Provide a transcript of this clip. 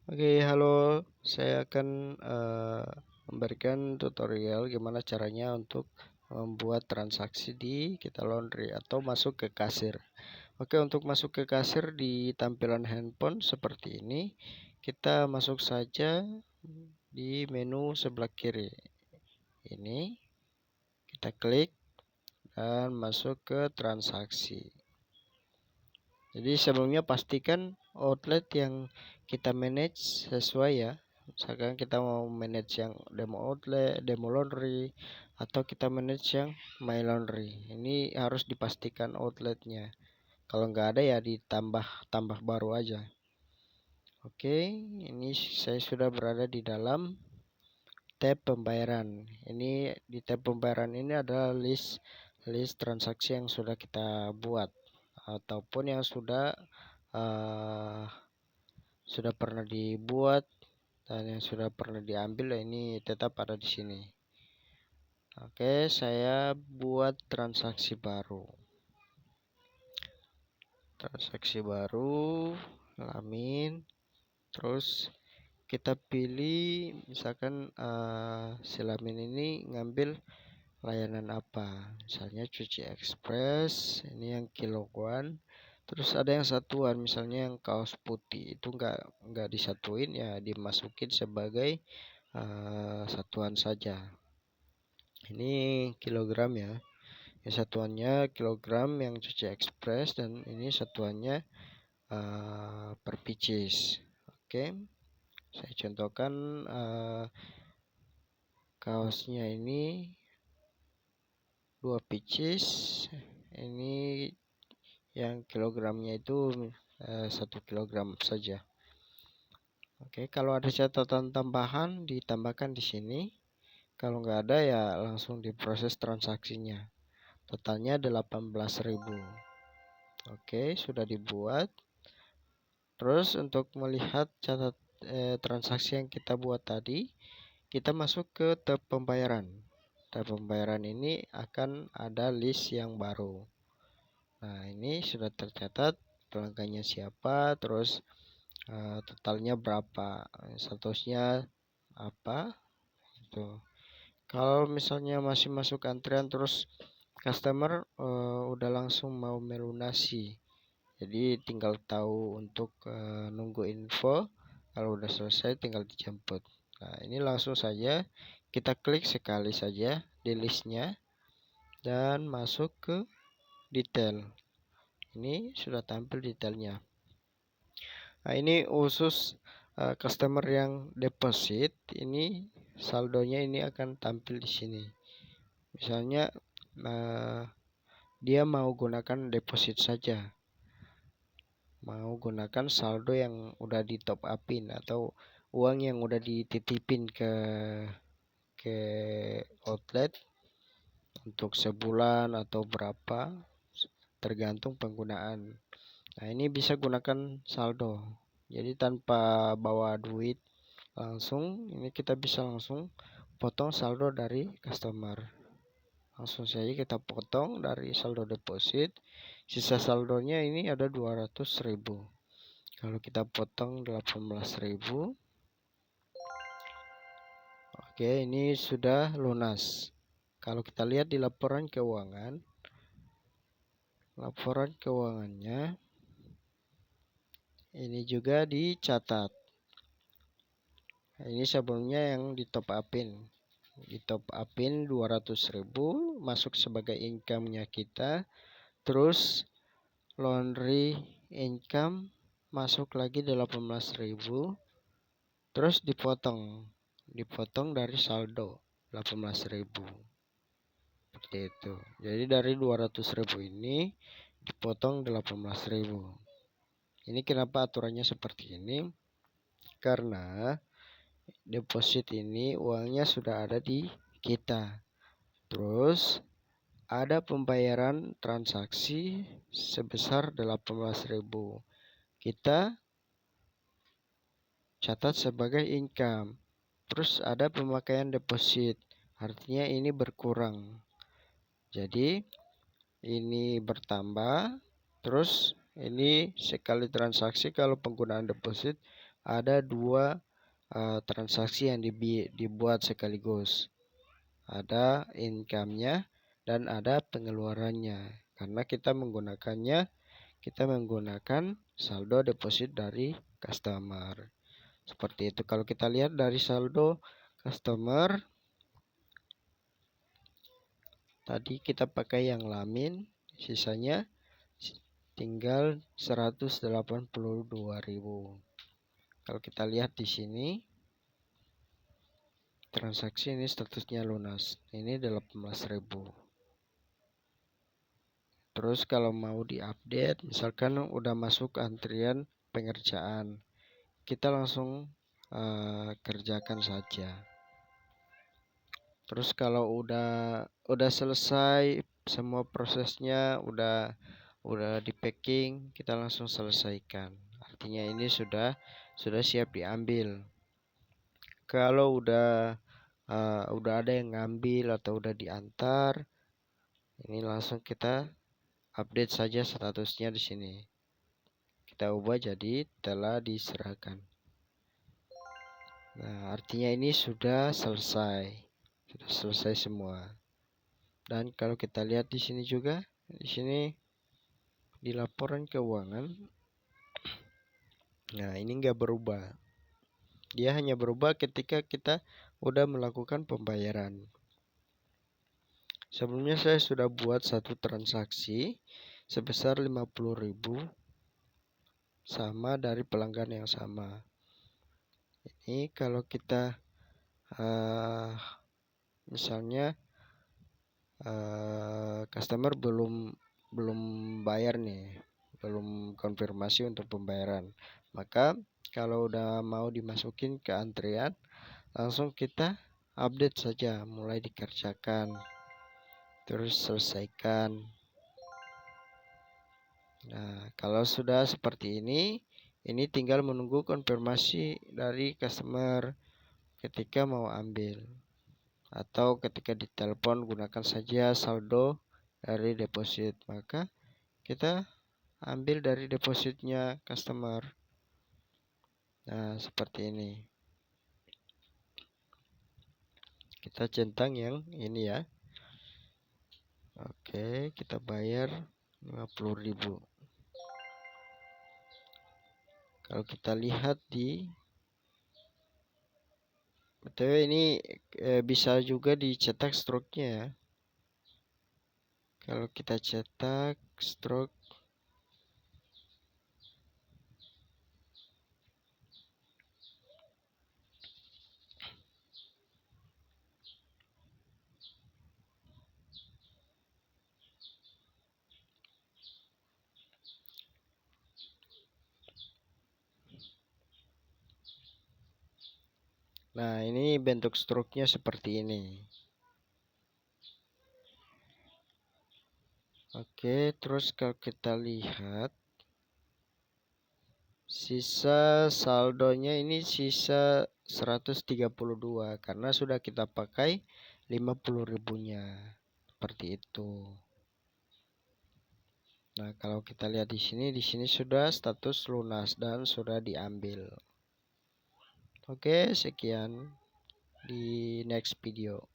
Oke, halo. Saya akan memberikan tutorial gimana caranya untuk membuat transaksi di Kita Laundry atau masuk ke kasir. Oke, untuk masuk ke kasir di tampilan handphone seperti ini, kita masuk saja di menu sebelah kiri. Ini kita klik dan masuk ke transaksi. Jadi sebelumnya pastikan outlet yang kita manage sesuai ya. Misalkan kita mau manage yang demo outlet, demo laundry, atau kita manage yang my laundry. Ini harus dipastikan outletnya. Kalau nggak ada ya ditambah baru aja. Oke, ini saya sudah berada di dalam tab pembayaran. Ini di tab pembayaran ini adalah list transaksi yang sudah kita buat ataupun yang sudah pernah dibuat dan yang sudah pernah diambil. Ini tetap ada di sini. Oke, saya buat transaksi baru. Lamin. Terus kita pilih misalkan si Lamin ini ngambil layanan apa, misalnya cuci ekspres, ini yang kiloan. Terus ada yang satuan, misalnya yang kaos putih itu nggak disatuin ya, dimasukin sebagai satuan saja. Ini kilogram ya, yang satuannya kilogram yang cuci ekspres, dan ini satuannya per pieces. Oke, saya contohkan kaosnya ini 2 pieces. Ini yang kilogramnya itu 1 kilogram saja. Oke, kalau ada catatan tambahan ditambahkan di sini. Kalau nggak ada ya langsung diproses transaksinya. Totalnya 18.000. Oke, sudah dibuat. Terus untuk melihat transaksi yang kita buat tadi, kita masuk ke tab pembayaran. Tab pembayaran ini akan ada list yang baru. Nah, ini sudah tercatat pelanggannya siapa, terus totalnya berapa, statusnya apa itu. Kalau misalnya masih masuk antrian terus customer udah langsung mau melunasi, jadi tinggal tahu untuk nunggu info. Kalau udah selesai tinggal dijemput. Nah, ini langsung saja kita klik sekali saja di listnya dan masuk ke detail. Ini sudah tampil detailnya. Nah, ini khusus customer yang deposit, ini saldonya ini akan tampil di sini. Misalnya dia mau gunakan deposit saja, mau gunakan saldo yang udah di top upin atau uang yang udah dititipin ke outlet untuk sebulan atau berapa, tergantung penggunaan. Nah, ini bisa gunakan saldo. Jadi tanpa bawa duit langsung, ini kita bisa langsung potong saldo dari customer. Langsung saja kita potong dari saldo deposit. Sisa saldonya ini ada 200.000. Kalau kita potong 18.000. Oke, ini sudah lunas. Kalau kita lihat di laporan keuangannya ini juga dicatat. Ini sebelumnya yang di top upin 200.000 masuk sebagai income-nya kita. Terus laundry income masuk lagi 18.000. Terus dipotong dari saldo 18.000. Seperti itu. Jadi dari 200.000 ini dipotong 18.000. Ini kenapa aturannya seperti ini? Karena deposit ini uangnya sudah ada di kita. Terus ada pembayaran transaksi sebesar 18.000. Kita catat sebagai income. Terus ada pemakaian deposit. Artinya ini berkurang. Jadi ini bertambah. Terus ini sekali transaksi kalau penggunaan deposit ada dua transaksi yang dibuat sekaligus. Ada income-nya dan ada pengeluarannya. Karena kita menggunakan saldo deposit dari customer. Seperti itu. Kalau kita lihat dari saldo customer, tadi kita pakai yang lamin, sisanya tinggal 182.000. Kalau kita lihat di sini, transaksi ini statusnya lunas. Ini 18.000. Terus kalau mau diupdate, misalkan udah masuk antrian pengerjaan, kita langsung kerjakan saja. Terus kalau udah selesai semua prosesnya, udah di packing, kita langsung selesaikan. Artinya ini sudah siap diambil. Kalau udah ada yang ngambil atau udah diantar, ini langsung kita update saja statusnya di sini. Kita ubah jadi telah diserahkan. Nah, artinya ini sudah selesai. Sudah selesai semua. Dan kalau kita lihat di sini juga, di sini di laporan keuangan, nah ini enggak berubah. Dia hanya berubah ketika kita udah melakukan pembayaran. Sebelumnya saya sudah buat satu transaksi sebesar 50.000 sama dari pelanggan yang sama. Ini kalau kita misalnya customer belum bayar nih, belum konfirmasi untuk pembayaran, maka kalau udah mau dimasukin ke antrian, langsung kita update saja, mulai dikerjakan, terus selesaikan. Nah, kalau sudah seperti ini tinggal menunggu konfirmasi dari customer ketika mau ambil, atau ketika ditelepon gunakan saja saldo dari deposit, maka kita ambil dari depositnya customer. Nah, seperti ini. Kita centang yang ini ya. Oke, kita bayar 50.000. Kalau kita lihat di BTW ini bisa juga dicetak stroke-nya ya. Kalau kita cetak stroke, nah ini bentuk stroke-nya seperti ini. Oke, terus kalau kita lihat sisa saldonya ini sisa 132 karena sudah kita pakai 50.000-nya. Seperti itu. Nah, kalau kita lihat di sini sudah status lunas dan sudah diambil. Oke, sekian di next video.